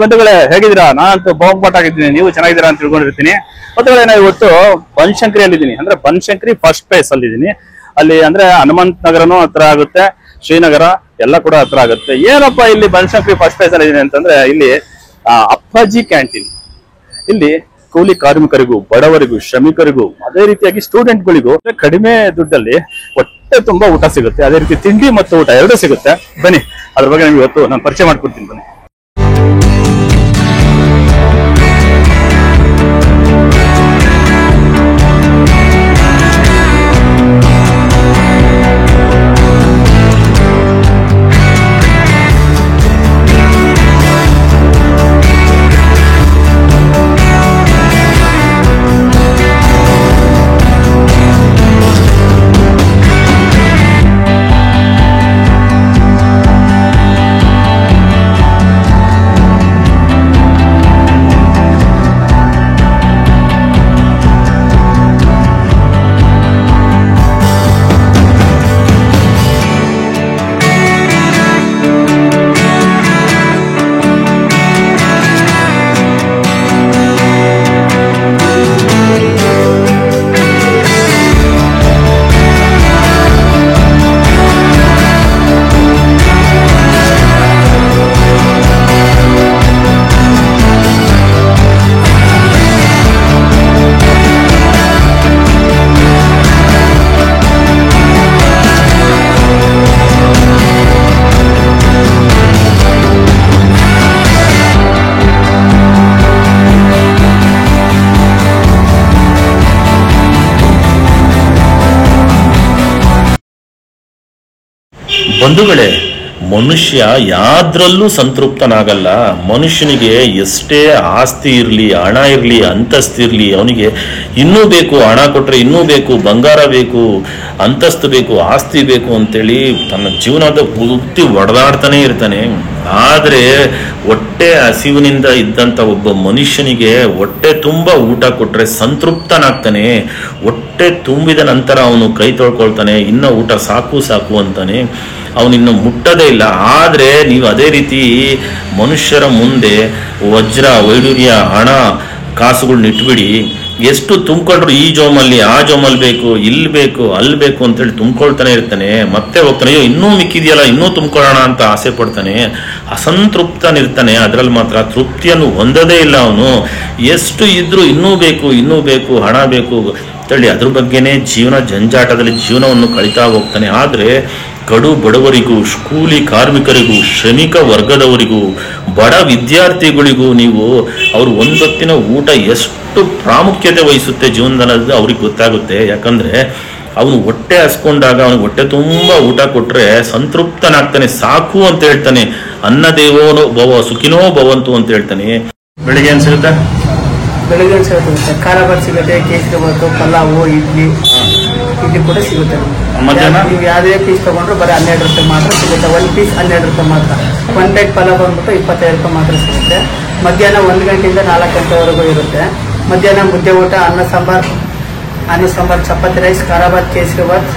ಬಂಧುಗಳೇ, ಹೇಗಿದ್ದೀರಾ? ನಾನಂತೂ ಬಹುಪಾಠ ಆಗಿದ್ದೀನಿ, ನೀವು ಚೆನ್ನಾಗಿದ್ದೀರಾ ಅಂತ ತಿಳ್ಕೊಂಡಿರ್ತೀನಿ. ಬಂಧುಗಳೇ, ನಾನು ಇವತ್ತು ಬನಶಂಕರಿಯಲ್ಲಿದ್ದೀನಿ. ಅಂದ್ರೆ ಬನಶಂಕರಿ ಫಸ್ಟ್ ಪ್ಲೇಸ್ ಅಲ್ಲಿದ್ದೀನಿ. ಅಲ್ಲಿ ಅಂದ್ರೆ ಹನುಮಂತ ನಗರನೂ ಹತ್ರ ಆಗುತ್ತೆ, ಶ್ರೀನಗರ ಎಲ್ಲ ಕೂಡ ಹತ್ರ ಆಗುತ್ತೆ. ಏನಪ್ಪಾ ಇಲ್ಲಿ ಬನಶಂಕರಿ ಫಸ್ಟ್ ಪ್ಲೇಸ್ ಅಲ್ಲಿ ಇದೀನಿ ಅಂತಂದ್ರೆ, ಇಲ್ಲಿ ಅಪ್ಪಾಜಿ ಕ್ಯಾಂಟೀನ್. ಇಲ್ಲಿ ಕೂಲಿ ಕಾರ್ಮಿಕರಿಗೂ, ಬಡವರಿಗೂ, ಶ್ರಮಿಕರಿಗೂ, ಅದೇ ರೀತಿಯಾಗಿ ಸ್ಟೂಡೆಂಟ್ಗಳಿಗೂ ಕಡಿಮೆ ದುಡ್ಡಲ್ಲಿ ಹೊಟ್ಟೆ ತುಂಬಾ ಊಟ ಸಿಗುತ್ತೆ. ಅದೇ ರೀತಿ ತಿಂಡಿ ಮತ್ತು ಊಟ ಎರಡೂ ಸಿಗುತ್ತೆ. ಬನ್ನಿ, ಅದ್ರ ಬಗ್ಗೆ ನಿಮ್ಗೆ ಇವತ್ತು ನಾನು ಪರಿಚಯ ಮಾಡ್ಕೊಡ್ತೀನಿ. ಬನ್ನಿ. ಬಂಧುಗಳೇ, ಮನುಷ್ಯ ಯಾವ್ದ್ರಲ್ಲೂ ಸಂತೃಪ್ತನಾಗಲ್ಲ. ಮನುಷ್ಯನಿಗೆ ಎಷ್ಟೇ ಆಸ್ತಿ ಇರಲಿ, ಹಣ ಇರಲಿ, ಅಂತಸ್ತಿರ್ಲಿ, ಅವನಿಗೆ ಇನ್ನೂ ಬೇಕು, ಹಣ ಕೊಟ್ರೆ ಇನ್ನೂ ಬೇಕು, ಬಂಗಾರ ಬೇಕು, ಅಂತಸ್ತು ಬೇಕು, ಆಸ್ತಿ ಬೇಕು ಅಂತೇಳಿ ತನ್ನ ಜೀವನದ ಪೂರ್ತಿ ಒಡೆದಾಡ್ತಾನೆ ಇರ್ತಾನೆ. ಆದರೆ ಹೊಟ್ಟೆ ಹಸಿವಿನಿಂದ ಇದ್ದಂಥ ಒಬ್ಬ ಮನುಷ್ಯನಿಗೆ ಹೊಟ್ಟೆ ತುಂಬ ಊಟ ಕೊಟ್ಟರೆ ಸಂತೃಪ್ತನಾಗ್ತಾನೆ. ಹೊಟ್ಟೆ ತುಂಬಿದ ನಂತರ ಅವನು ಕೈ ತೊಳ್ಕೊಳ್ತಾನೆ, ಇನ್ನು ಊಟ ಸಾಕು ಸಾಕು ಅಂತಾನೆ, ಅವನಿನ್ನು ಮುಟ್ಟದೇ ಇಲ್ಲ. ಆದರೆ ನೀವು ಅದೇ ರೀತಿ ಮನುಷ್ಯರ ಮುಂದೆ ವಜ್ರ, ವೈಡೂರ್ಯ, ಹಣ, ಕಾಸುಗಳನ್ನ ಇಟ್ಬಿಡಿ, ಎಷ್ಟು ತುಂಬಿಕೊಂಡ್ರು ಈ ಜೋಮಲ್ಲಿ ಆ ಜೋಮಲ್ಲಿ ಬೇಕು, ಇಲ್ಲಿ ಬೇಕು, ಅಲ್ಲಿ ಬೇಕು ಅಂತೇಳಿ ತುಂಬಿಕೊಳ್ತಾನೆ ಇರ್ತಾನೆ. ಮತ್ತೆ ಹೋಗ್ತಾನೆ, ಅಯ್ಯೋ ಇನ್ನೂ ಮಿಕ್ಕಿದೆಯಲ್ಲ, ಇನ್ನೂ ತುಂಬಿಕೊಳ್ಳೋಣ ಅಂತ ಆಸೆ ಪಡ್ತಾನೆ. ಅಸಂತೃಪ್ತನಿರ್ತಾನೆ. ಅದರಲ್ಲಿ ಮಾತ್ರ ತೃಪ್ತಿಯನ್ನು ಹೊಂದದೇ ಇಲ್ಲ ಅವನು. ಎಷ್ಟು ಇದ್ರೂ ಇನ್ನೂ ಬೇಕು, ಇನ್ನೂ ಬೇಕು, ಹಣ ಬೇಕು ಅಂತೇಳಿ ಅದ್ರ ಬಗ್ಗೆನೇ ಜೀವನ ಜಂಜಾಟದಲ್ಲಿ ಜೀವನವನ್ನು ಕಳೀತಾ ಹೋಗ್ತಾನೆ. ಆದರೆ ಕಡು ಬಡವರಿಗೂ, ಕೂಲಿ ಕಾರ್ಮಿಕರಿಗೂ, ಶ್ರಮಿಕ ವರ್ಗದವರಿಗೂ, ಬಡ ವಿದ್ಯಾರ್ಥಿಗಳಿಗೂ ನೀವು ಅವರು ಒಂದೊತ್ತಿನ ಊಟ ಎಷ್ಟು ಪ್ರಾಮುಖ್ಯತೆ ವಹಿಸುತ್ತೆ ಜೀವನದಲ್ಲಿ ಅವ್ರಿಗೆ ಗೊತ್ತಾಗುತ್ತೆ. ಯಾಕಂದರೆ ಅವನು ಹೊಟ್ಟೆ ಹಸ್ಕೊಂಡಾಗ ಅವನಿಗೆ ಹೊಟ್ಟೆ ತುಂಬ ಊಟ ಕೊಟ್ಟರೆ ಸಂತೃಪ್ತನಾಗ್ತಾನೆ, ಸಾಕು ಅಂತ ಹೇಳ್ತಾನೆ. ಅನ್ನದೇವೋನೋ ಭವ ಸುಖಿನೋ ಭವಂತು ಅಂತ ಹೇಳ್ತಾನೆ. ಬೆಳಿಗ್ಗೆ ಏನು ಸಿಗುತ್ತೆ? ಬೆಳಿಗ್ಗೆ ಏನು ಸಿಗುತ್ತೆ? ಖಾರ ಬಾತ್ ಸಿಗುತ್ತೆ, ಕೇಸರಿ ಬಾತು, ಪಲಾವು, ಇಡ್ಲಿ ಕೂಡ ಸಿಗುತ್ತೆ. ಮಧ್ಯಾಹ್ನ ನೀವು ಯಾವುದೇ ಪೀಸ್ ತಗೊಂಡ್ರು ಬರೀ 12 ರೂಪಾಯಿ ಮಾತ್ರ ಸಿಗುತ್ತೆ. ಒಂದು ಪೀಸ್ 12 ರೂಪಾಯಿ ಮಾತ್ರ. ಒಂದು ಪ್ಲೇಟ್ ಪಲಾವ್ ಬಂದ್ಬಿಟ್ಟು 25 ರೂಪಾಯಿ ಮಾತ್ರ ಸಿಗುತ್ತೆ. ಮಧ್ಯಾಹ್ನ 1 ಗಂಟೆಯಿಂದ 4 ಗಂಟೆವರೆಗೂ ಇರುತ್ತೆ. ಮಧ್ಯಾಹ್ನ ಮುದ್ದೆ ಊಟ, ಅನ್ನ ಸಾಂಬಾರ್, ಚಪಾತಿ ರೈಸ್, ಖಾರ ಬಾತ್, ಕೇಸರಿ ಬಾತ್,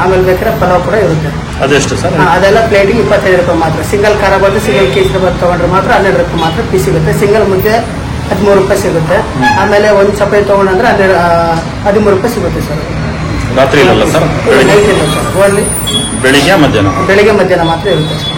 ಆಮೇಲೆ ಬೇಕಾದ್ರೆ ಪಲಾವ್ ಕೂಡ ಇರುತ್ತೆ. ಅದೆಷ್ಟು ಸರ್? ಅದೆಲ್ಲ ಪ್ಲೇಟಿಗೆ 25 ರೂಪಾಯಿ ಮಾತ್ರ. ಸಿಂಗಲ್ ಖಾರ ಬಾತ್, ಸಿಂಗಲ್ ಕೇಸರಿ ಬಾತ್ ತಗೊಂಡ್ರೆ ಮಾತ್ರ 12 ರೂಪಾಯಿ ಮಾತ್ರ ಪೀಸ್ ಸಿಗುತ್ತೆ. ಸಿಂಗಲ್ ಮುದ್ದೆ 13 ರೂಪಾಯಿ ಸಿಗುತ್ತೆ. ಆಮೇಲೆ ಒಂದು ಚಪಾತಿ ತಗೊಂಡ್ರೆ 13 ರೂಪಾಯಿ ಸಿಗುತ್ತೆ ಸರ್. ರಾತ್ರಿ ಇರಲ್ಲ ಸರ್? ಓನ್ಲಿ ಬೆಳಿಗ್ಗೆ ಮಧ್ಯಾಹ್ನ ಮಾತ್ರ ಇರುತ್ತೆ ಸರ್.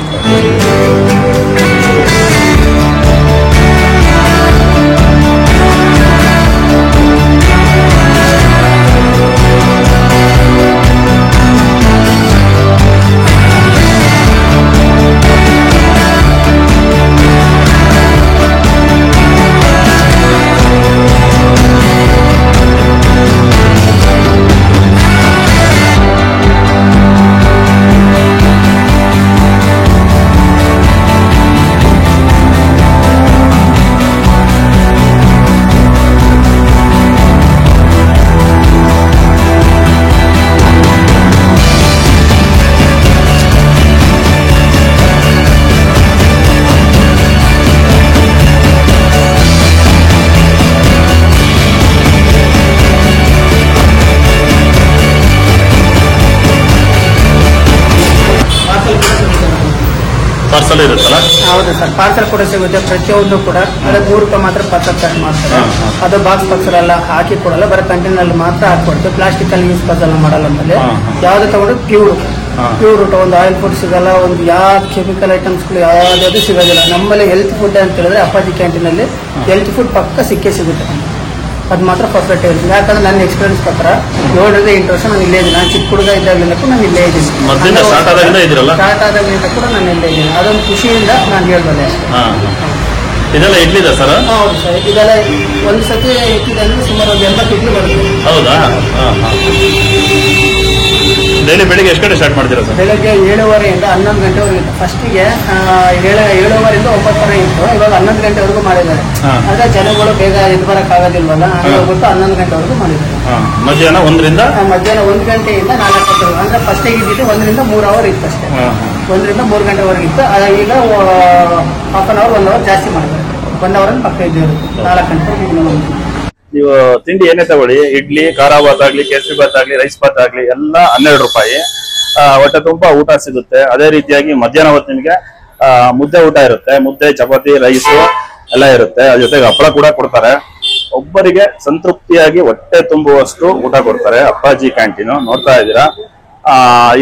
ಪಾರ್ಸಲ್ ಇರುತ್ತಲ್ಲ? ಹೌದು ಸರ್, ಪಾರ್ಸಲ್ ಕೂಡ ಸಿಗುತ್ತೆ ಪ್ರತಿಯೊಂದು ಕೂಡ. ಅದೇ 3 ರೂಪಾಯಿ ಮಾತ್ರ ಪಾರ್ಸಲ್ ಚಾರ್ಜ್ ಮಾಡ್ತಾರೆ. ಅದು ಬಾಕ್ಸ್ ಎಲ್ಲ ಹಾಕಿ ಕೊಡಲ್ಲ, ಬರೀ ಕಂಟೈನರ್ ಮಾತ್ರ ಹಾಕೊಡ್ತೀವಿ. ಪ್ಲಾಸ್ಟಿಕ್ ಅಲ್ಲಿ ಯೂಸ್ ಎಲ್ಲ ಮಾಡಲ್ಲ. ಅಂತಾನೆ ಯಾವ್ದು ತಗೊಂಡು ಪ್ಯೂರ್ ಊಟ, ಒಂದು ಆಯಿಲ್ ಫುಡ್ ಸಿಗಲ್ಲ, ಒಂದು ಯಾವ ಕೆಮಿಕಲ್ ಐಟಮ್ಸ್ಗಳು ಯಾವ್ದು ಸಿಗೋದಿಲ್ಲ. ನಮ್ಮಲ್ಲಿ ಹೆಲ್ತ್ ಫುಡ್ ಅಂತ ಹೇಳಿದ್ರೆ ಅಪ್ಪಾಜಿ ಕ್ಯಾಂಟೀನಲ್ಲಿ ಹೆಲ್ತ್ ಫುಡ್ ಪಕ್ಕ ಸಿಗುತ್ತೆ. ಅದು ಮಾತ್ರ ಪರ್ಫೆಕ್ಟ್ ಇರುತ್ತೆ. ಯಾಕಂದ್ರೆ ನನ್ನ ಎಕ್ಸ್ಪೀರಿಯನ್ಸ್ ಪ್ರಕಾರ 7 ರಿಂದ 8 ವರ್ಷ ನಾನು ಇಲ್ಲೇ ಇದ್ದೀನಿ. ನಾನು ಚಿಕ್ಕ ಹುಡುಗ ಇದ್ದಾಗಲಿಂದ ನಾನು ಇಲ್ಲೇ ಇದ್ದೀನಿ. ಸ್ಟಾರ್ಟ್ ಆದಾಗಲಿಂದ ಕೂಡ ನಾನು ಇಲ್ಲೇ ಇದ್ದೀನಿ. ಅದೊಂದು ಖುಷಿಯಿಂದ ನಾನು ಹೇಳ್ಬಲ್ಲೆ ಅಷ್ಟೇ. ಇದೆಲ್ಲ ಇಡ್ಲಿ ಸರ್? ಹೌದು ಸರ್, ಇದೆಲ್ಲ ಒಂದು ಸತಿ ಇಟ್ಟಿದೆ ಅಂದ್ರೆ ಸುಮಾರು ಒಂದು 80 ಇಡ್ಲಿ ಬರುತ್ತೆ. ಹೌದಾ? ಡೈಲಿ ಬೆಳಿಗ್ಗೆ ಎಷ್ಟು ಗಂಟೆ ಸ್ಟಾರ್ಟ್ ಮಾಡ್ತೀರಾ ಸರ್? ಬೆಳಗ್ಗೆ 7:30 11 ಗಂಟೆವರೆಗೂ ಇತ್ತು. ಫಸ್ಟಿಗೆ 7:30 9 ಇತ್ತು. ಇವಾಗ 11 ಗಂಟೆವರೆಗೂ ಮಾಡಿದ್ದಾರೆ. ಅಂದ್ರೆ ಜನಗಳು ಬೇಗ ಎದ್ದು ಬರಕ್ ಆಗೋದಿಲ್ವಲ್ಲ, ಹೋಗ್ಬಿಟ್ಟು 11 ಗಂಟೆವರೆಗೂ ಮಾಡಿದ್ದಾರೆ. ಮಧ್ಯಾಹ್ನ 1 ಗಂಟೆಯಿಂದ 1 ಗಂಟೆಯಿಂದ 4 ಗಂಟೆವರೆಗೂ. ಅಂದ್ರೆ ಫಸ್ಟಿಗೆ ಇದ್ದಿದ್ದು 1 ರಿಂದ 3 ಅವರ್ ಇತ್ತು ಅಷ್ಟೇ. 1 ರಿಂದ 3 ಗಂಟೆವರೆಗೂ ಇತ್ತು. ಈಗ ಹಾಫ್ ಅನ್ ಅವರ್ 1 ಅವರ್ ಜಾಸ್ತಿ ಮಾಡಿದ್ದಾರೆ. 1 ಅವರ್ ಪಕ್ಕ ಇರುತ್ತೆ. 4 ಗಂಟೆ. ನೀವು ತಿಂಡಿ ಏನೇ ತಗೊಳ್ಳಿ, ಇಡ್ಲಿ, ಖಾರ ಬಾತ್ ಆಗ್ಲಿ, ಕೇಸರಿ ಬಾತ್ ಆಗ್ಲಿ, ರೈಸ್ ಬಾತ್ ಆಗ್ಲಿ, ಎಲ್ಲ 12 ರೂಪಾಯಿ. ಹೊಟ್ಟೆ ತುಂಬಾ ಊಟ ಸಿಗುತ್ತೆ. ಅದೇ ರೀತಿಯಾಗಿ ಮಧ್ಯಾಹ್ನ ಹೊತ್ತು ನಿಮಗೆ ಮುದ್ದೆ ಊಟ ಇರುತ್ತೆ. ಮುದ್ದೆ, ಚಪಾತಿ, ರೈಸು ಎಲ್ಲ ಇರುತ್ತೆ. ಅದ್ರ ಜೊತೆಗೆ ಹಪ್ಪಳ ಕೂಡ ಕೊಡ್ತಾರೆ. ಒಬ್ಬರಿಗೆ ಸಂತೃಪ್ತಿಯಾಗಿ ಹೊಟ್ಟೆ ತುಂಬುವಷ್ಟು ಊಟ ಕೊಡ್ತಾರೆ ಅಪ್ಪಾಜಿ ಕ್ಯಾಂಟೀನು. ನೋಡ್ತಾ ಇದ್ದೀರಾ,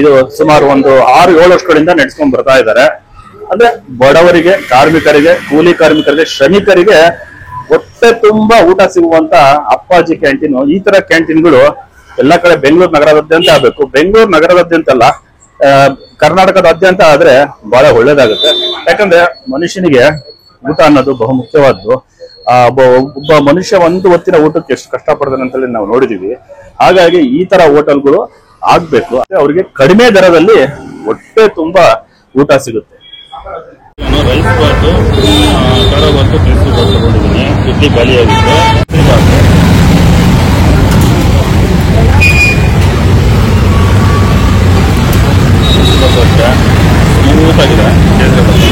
ಇದು ಸುಮಾರು ಒಂದು 6-7 ವರ್ಷಗಳಿಂದ ನಡೆಸ್ಕೊಂಡ್ ಬರ್ತಾ ಇದ್ದಾರೆ. ಅಂದ್ರೆ ಬಡವರಿಗೆ, ಕಾರ್ಮಿಕರಿಗೆ, ಕೂಲಿ ಕಾರ್ಮಿಕರಿಗೆ, ಶ್ರಮಿಕರಿಗೆ ಹೊಟ್ಟೆ ತುಂಬಾ ಊಟ ಸಿಗುವಂತ ಅಪ್ಪಾಜಿ ಕ್ಯಾಂಟೀನು. ಈ ತರ ಕ್ಯಾಂಟೀನ್ಗಳು ಎಲ್ಲಾ ಕಡೆ ಬೆಂಗಳೂರು ನಗರದಾದ್ಯಂತ ಆಗ್ಬೇಕು. ಬೆಂಗಳೂರು ನಗರದಾದ್ಯಂತ ಅಲ್ಲ, ಕರ್ನಾಟಕದಾದ್ಯಂತ ಆದ್ರೆ ಬಹಳ ಒಳ್ಳೇದಾಗುತ್ತೆ. ಯಾಕಂದ್ರೆ ಮನುಷ್ಯನಿಗೆ ಊಟ ಅನ್ನೋದು ಬಹು ಮುಖ್ಯವಾದ್ದು. ಒಬ್ಬ ಮನುಷ್ಯ ಒಂದು ಹೊತ್ತಿನ ಊಟಕ್ಕೆ ಎಷ್ಟು ಕಷ್ಟಪಡ್ತಾನೆ ಅಂತೇಳಿ ನಾವು ನೋಡಿದೀವಿ. ಹಾಗಾಗಿ ಈ ತರ ಹೋಟೆಲ್ಗಳು ಆಗ್ಬೇಕು. ಅವ್ರಿಗೆ ಕಡಿಮೆ ದರದಲ್ಲಿ ಹೊಟ್ಟೆ ತುಂಬಾ ಊಟ ಸಿಗುತ್ತೆ. ರೈಸ್ ಬಾತು, ಖಾರ ಬಾತು, ಕೇಸರಿ ಬಾತ್ ತಗೊಂಡಿದ್ದೀನಿ. ಇಡ್ಲಿ ಖಾಲಿಯಾಗಿತ್ತು. ಸ್ಮೂತ್ ಆಗಿದೆ ಕೇಸರಿ ಬಾತ್.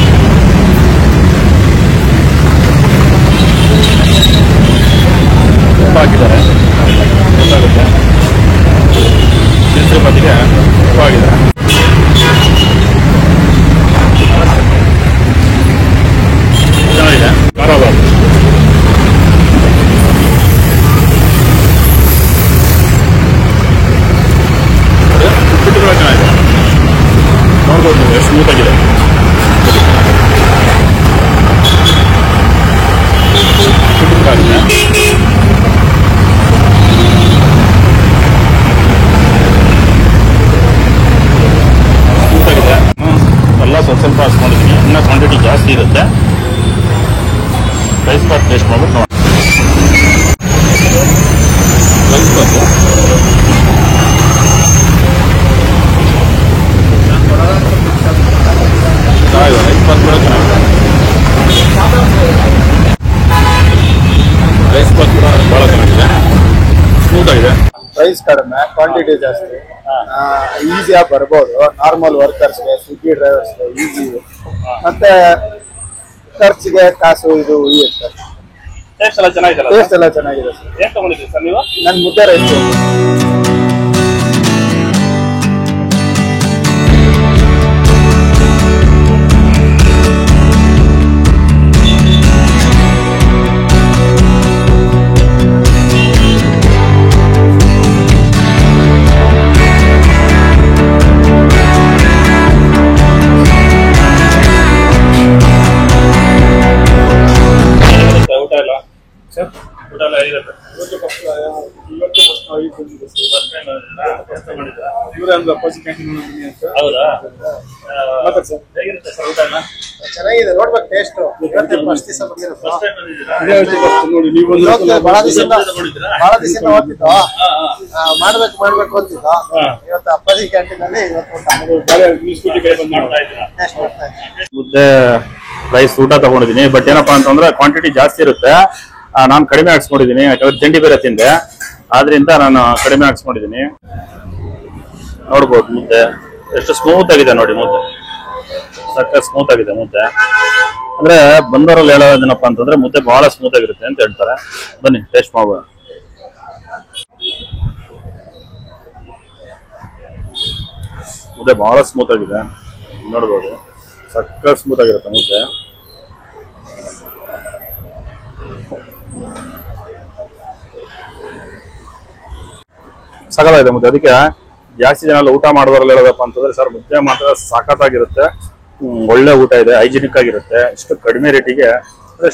ಉಪ್ಪು ಹಾಕಿದ್ದಾರೆ, ಗೊತ್ತಾಗುತ್ತೆ. ಕೇಸರಿ ಬಾತಿಗೆ ಉಪ್ಪು ಹಾಕಿದ್ದಾರೆ. ಚೆನ್ನಾಗಿದೆ ಖಾರ ಬಾತ್. ಉಪ್ಪಿಟ್ಟು ಕೂಡ ಚೆನ್ನಾಗಿದೆ. ನೋಡ್ಬೋದು ನೀವು ಎಷ್ಟು ಸ್ಮೂತ್ ಆಗಿದೆ. ಉಪ್ಪಿಟ್ಟು ಕೂಡ ಆಗಿದೆ. ಸ್ಮೂತ್ ಆಗಿದೆ. ಎಲ್ಲ ಸ್ವಲ್ಪ ಹಾಸ್ಕೊಂಡಿದ್ದೀನಿ. ಇನ್ನೂ ಕ್ವಾಂಟಿಟಿ ಜಾಸ್ತಿ ಇರುತ್ತೆ. ರೈಸ್ ಬಾತ್ ಟೇಸ್ಟ್ ಮಾಡ್ಬಿಟ್ಟು ನೋಡಿ. ರೈಸ್ ಬಾತ್ ರೈಸ್ ಬಾತ್ ಕೂಡ ಚೆನ್ನಾಗಿದೆ. ರೈಸ್ ಬಾತ್ ಕೂಡ ಬಹಳ ಚೆನ್ನಾಗಿದೆ, ಸ್ಮೂತ್ ಆಗಿದೆ. ಪ್ರೈಸ್ ಕಡಿಮೆ, ಕ್ವಾಂಟಿಟಿ ಜಾಸ್ತಿ, ಈಸಿಯಾಗಿ ಬರ್ಬೋದು. ನಾರ್ಮಲ್ ವರ್ಕರ್ಸ್ಗೆ, ಸ್ವಿಗ್ಗಿ ಡ್ರೈವರ್ಸ್ಗೆ ಈಸಿ. ಮತ್ತೆ ಖರ್ಚಿಗೆ ಕಾಸು ಇದು ಉಳಿಯುತ್ತೆ. ಟೇಸ್ಟ್ ಎಲ್ಲ ಚೆನ್ನಾಗಿದೆ. ಟೇಸ್ಟ್ ಎಲ್ಲ ಚೆನ್ನಾಗಿದೆ ಸರ್. ಏನ್ ತಗೊಂಡಿದ್ದೀರಿ ಸರ್ ನೀವು? ನನ್ನ ಮುದ್ದೆ ರೈಸ್. ಊಟ ಎಲ್ಲ ಹೇಗಿರುತ್ತೆ? ಹೌದಾ? ಹೇಗಿರುತ್ತೆ ಸರ್ ಊಟ ಎಲ್ಲ? ಚೆನ್ನಾಗಿದೆ, ನೋಡ್ಬೇಕು ಟೇಸ್ಟ್. ಬಹಳ ದಿವಸ ಓದ್ತಿದ್ದೋ, ಮಾಡ್ಬೇಕು ಅಂತಿದ್ದೋ. ಇವತ್ತು ಅಪ್ಪಾಜಿ ಕ್ಯಾಂಟೀನ್ ಅಲ್ಲಿ ಮುದ್ದೆ, ರೈಸ್ ಊಟ ತಗೊಂಡಿದ್ದೀನಿ. ಬಟ್ ಏನಪ್ಪಾ ಅಂತಂದ್ರೆ ಕ್ವಾಂಟಿಟಿ ಜಾಸ್ತಿ ಇರುತ್ತೆ. ನಾನು ಕಡಿಮೆ ಹಾಕ್ಸ್ಕೊಂಡಿದ್ದೀನಿ. ಯಾಕಂದ್ರೆ ತಿಂಡಿ ಬೇರೆ ತಿಂದೆ, ಆದ್ರಿಂದ ನಾನು ಕಡಿಮೆ ಹಾಕ್ಸ್ಕೊಂಡಿದ್ದೀನಿ. ನೋಡ್ಬೋದು ಮುದ್ದೆ ಎಷ್ಟು ಸ್ಮೂತ್ ಆಗಿದೆ ನೋಡಿ. ಮುದ್ದೆ ಸಕ್ಕ ಸ್ಮೂತ್ ಆಗಿದೆ ಮುದ್ದೆ. ಅಂದ್ರೆ ಬಂದವರಲ್ಲಿ ಹೇಳೋದೇನಪ್ಪ ಅಂತಂದ್ರೆ ಮುದ್ದೆ ಬಹಳ ಸ್ಮೂತ್ ಆಗಿರುತ್ತೆ ಅಂತ ಹೇಳ್ತಾರೆ. ಬನ್ನಿ ಟೇಸ್ಟ್ ಮಾಡೋಣ. ಮುದ್ದೆ ಬಹಳ ಸ್ಮೂತ್ ಆಗಿದೆ, ನೋಡ್ಬೋದು. ಸಕ್ಕ ಸ್ಮೂತ್ ಆಗಿರುತ್ತೆ ಮುದ್ದೆ. ಸಕಲಾಗಿದೆ ಮುದ್ದೆ. ಅದಕ್ಕೆ ಜಾಸ್ತಿ ಜನ ಎಲ್ಲ ಊಟ ಮಾಡೋದ್ರಲ್ಲಿ ಹೇಳೋದಪ್ಪ ಅಂತಂದ್ರೆ ಸರ್ ಮುದ್ದೆ ಮಾತ್ರ ಸಖತ್ತಾಗಿರುತ್ತೆ, ಒಳ್ಳೆ ಊಟ ಇದೆ, ಹೈಜಿನಿಕ್ ಆಗಿರುತ್ತೆ. ಇಷ್ಟು ಕಡಿಮೆ ರೇಟಿಗೆ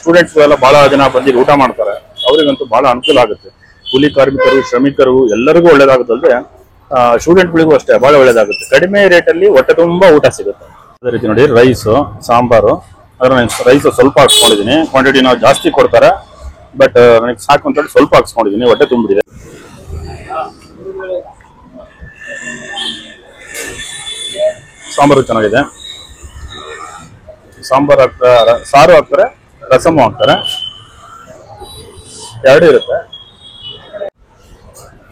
ಸ್ಟೂಡೆಂಟ್ಸ್ ಎಲ್ಲ ಬಹಳ ಜನ ಬಂದು ಊಟ ಮಾಡ್ತಾರೆ, ಅವರಿಗಂತೂ ಬಹಳ ಅನುಕೂಲ ಆಗುತ್ತೆ. ಕೂಲಿ ಕಾರ್ಮಿಕರು, ಶ್ರಮಿಕರು ಎಲ್ಲರಿಗೂ ಒಳ್ಳೇದಾಗುತ್ತಲ್ದೆ ಸ್ಟೂಡೆಂಟ್ಗಳಿಗೂ ಅಷ್ಟೇ ಬಹಳ ಒಳ್ಳೇದಾಗುತ್ತೆ. ಕಡಿಮೆ ರೇಟಲ್ಲಿ ಹೊಟ್ಟೆ ತುಂಬಾ ಊಟ ಸಿಗುತ್ತೆ. ಅದೇ ರೀತಿ ನೋಡಿ ರೈಸು, ಸಾಂಬಾರು, ಅದ್ರ ರೈಸ್ ಸ್ವಲ್ಪ ಹಾಕ್ಸ್ಕೊಂಡಿದ್ದೀನಿ. ಕ್ವಾಂಟಿಟಿ ನಾವು ಜಾಸ್ತಿ ಕೊಡ್ತಾರೆ, ಬಟ್ ನನಗೆ ಸಾಕು ಅಂತೇಳಿ ಸ್ವಲ್ಪ ಹಾಕ್ಸ್ಕೊಂಡಿದ್ದೀನಿ, ಹೊಟ್ಟೆ ತುಂಬಿದೆ. ಸಾಂಬಾರು ಚೆನ್ನಾಗಿದೆ. ಸಾಂಬಾರು ಹಾಕ್ತಾರೆ, ಸಾರು ಹಾಕ್ತಾರೆ, ರಸಮು ಹಾಕ್ತಾರೆ, ಎರಡೂ ಇರುತ್ತೆ.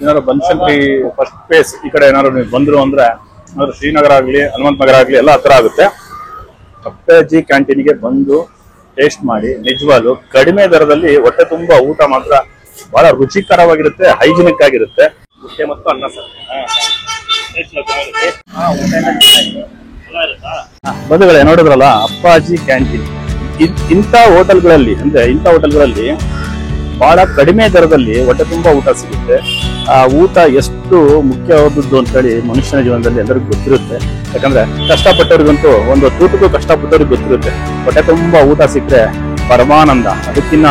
ಏನಾದ್ರು ಬನಶಂಕರಿ ಫಸ್ಟ್ ಫೇಸ್ ಈ ಕಡೆ ಏನಾದ್ರು ನೀವು ಬಂದ್ರು ಅಂದ್ರೆ ಏನಾದ್ರು ಶ್ರೀನಗರ ಆಗ್ಲಿ, ಹನುಮಂತ ನಗರ ಆಗ್ಲಿ ಎಲ್ಲ ಹತ್ರ ಆಗುತ್ತೆ. ಅಪ್ಪಾಜಿ ಕ್ಯಾಂಟೀನ್ಗೆ ಬಂದು ಟೇಸ್ಟ್ ಮಾಡಿ, ನಿಜವಾಗ್ಲೂ ಕಡಿಮೆ ದರದಲ್ಲಿ ಹೊಟ್ಟೆ ತುಂಬಾ ಊಟ ಮಾತ್ರ ಬಹಳ ರುಚಿಕರವಾಗಿರುತ್ತೆ, ಹೈಜಿನಿಕ್ ಆಗಿರುತ್ತೆ. ಮುದ್ದೆ ಮತ್ತು ಅನ್ನ ಸರ್ ಬಂಧುಗಳೇ, ನೋಡಿದ್ರಲ್ಲ ಅಪ್ಪಾಜಿ ಕ್ಯಾಂಟೀನ್. ಇಂಥ ಹೋಟೆಲ್ಗಳಲ್ಲಿ ಅಂದ್ರೆ ಇಂಥ ಹೋಟೆಲ್ಗಳಲ್ಲಿ ಬಹಳ ಕಡಿಮೆ ದರದಲ್ಲಿ ಹೊಟ್ಟೆ ತುಂಬಾ ಊಟ ಸಿಗುತ್ತೆ. ಆ ಊಟ ಎಷ್ಟು ಮುಖ್ಯವಾದದ್ದು ಅಂತೇಳಿ ಮನುಷ್ಯನ ಜೀವನದಲ್ಲಿ ಎಲ್ಲರಿಗೂ ಗೊತ್ತಿರುತ್ತೆ. ಯಾಕಂದ್ರೆ ಕಷ್ಟಪಟ್ಟವ್ರಿಗಂತೂ ಒಂದು ಊಟಕ್ಕೂ ಕಷ್ಟಪಟ್ಟವ್ರಿಗೆ ಗೊತ್ತಿರುತ್ತೆ. ಹೊಟ್ಟೆ ತುಂಬಾ ಊಟ ಸಿಕ್ಕರೆ ಪರಮಾನಂದ, ಅದಕ್ಕಿನ್ನ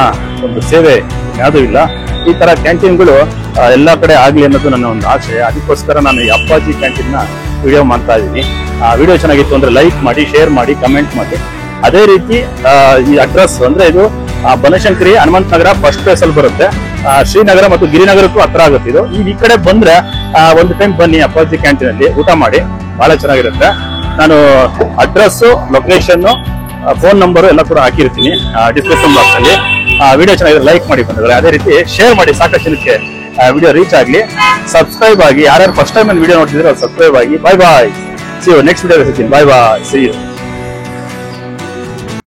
ಒಂದು ಸೇವೆ ಯಾವುದೂ ಇಲ್ಲ. ಈ ತರ ಕ್ಯಾಂಟೀನ್ಗಳು ಎಲ್ಲಾ ಕಡೆ ಆಗ್ಲಿ ಅನ್ನೋದು ನನ್ನ ಒಂದು ಆಸೆ. ಅದಕ್ಕೋಸ್ಕರ ನಾನು ಈ ಅಪ್ಪಾಜಿ ಕ್ಯಾಂಟೀನ್ ನ ವಿಡಿಯೋ ಮಾಡ್ತಾ ಇದ್ದೀನಿ. ವಿಡಿಯೋ ಚೆನ್ನಾಗಿತ್ತು ಅಂದ್ರೆ ಲೈಕ್ ಮಾಡಿ, ಶೇರ್ ಮಾಡಿ, ಕಮೆಂಟ್ ಮಾಡಿ. ಅದೇ ರೀತಿ ಈ ಅಡ್ರೆಸ್ ಅಂದ್ರೆ ಇದು ಬನಶಂಕರಿ ಹನುಮಂತ ನಗರ ಫಸ್ಟ್ ಫೇಸ್ ಅಲ್ಲಿ ಬರುತ್ತೆ. ಶ್ರೀನಗರ ಮತ್ತು ಗಿರಿನಗರಕ್ಕೂ ಹತ್ರ ಆಗುತ್ತೆ ಇದು. ಈ ಕಡೆ ಬಂದ್ರೆ ಒಂದು ಟೈಮ್ ಬನ್ನಿ ಅಪ್ಪಾಜಿ ಕ್ಯಾಂಟೀನ್ ಅಲ್ಲಿ ಊಟ ಮಾಡಿ, ಬಹಳ ಚೆನ್ನಾಗಿರುತ್ತೆ. ನಾನು ಅಡ್ರೆಸ್, ಲೊಕೇಶನ್, ಫೋನ್ ನಂಬರ್ ಎಲ್ಲ ಕೂಡ ಹಾಕಿರ್ತೀನಿ ಡಿಸ್ಕ್ರಿಪ್ಷನ್ ಬಾಕ್ಸ್ ಅಲ್ಲಿ. ವಿಡಿಯೋ ಚೆನ್ನಾಗಿದ್ರೆ ಲೈಕ್ ಮಾಡಿ ಬಂದಿದ್ರೆ, ಅದೇ ರೀತಿ ಶೇರ್ ಮಾಡಿ, ಸಾಕಷ್ಟು ಜನಕ್ಕೆ ವಿಡಿಯೋ ರೀಚ್ ಆಗ್ಲಿ. ಸಬ್ಸ್ಕ್ರೈಬ್ ಆಗಿ, ಯಾರ್ಯಾರು ಫಸ್ಟ್ ಟೈಮ್ ವಿಡಿಯೋ ನೋಡ್ತಿದ್ರೆ ಸಬ್ಸ್ಕ್ರೈಬ್ ಆಗಿ. ಬಾಯ್ ಬಾಯ್, ಸಿ ಯು ನೆಕ್ಸ್ಟ್ ವಿಡಿಯೋ ಸಿಗ್ತೀನಿ. ಬಾಯ್ ಬಾಯ್, ಸಿ ಯು.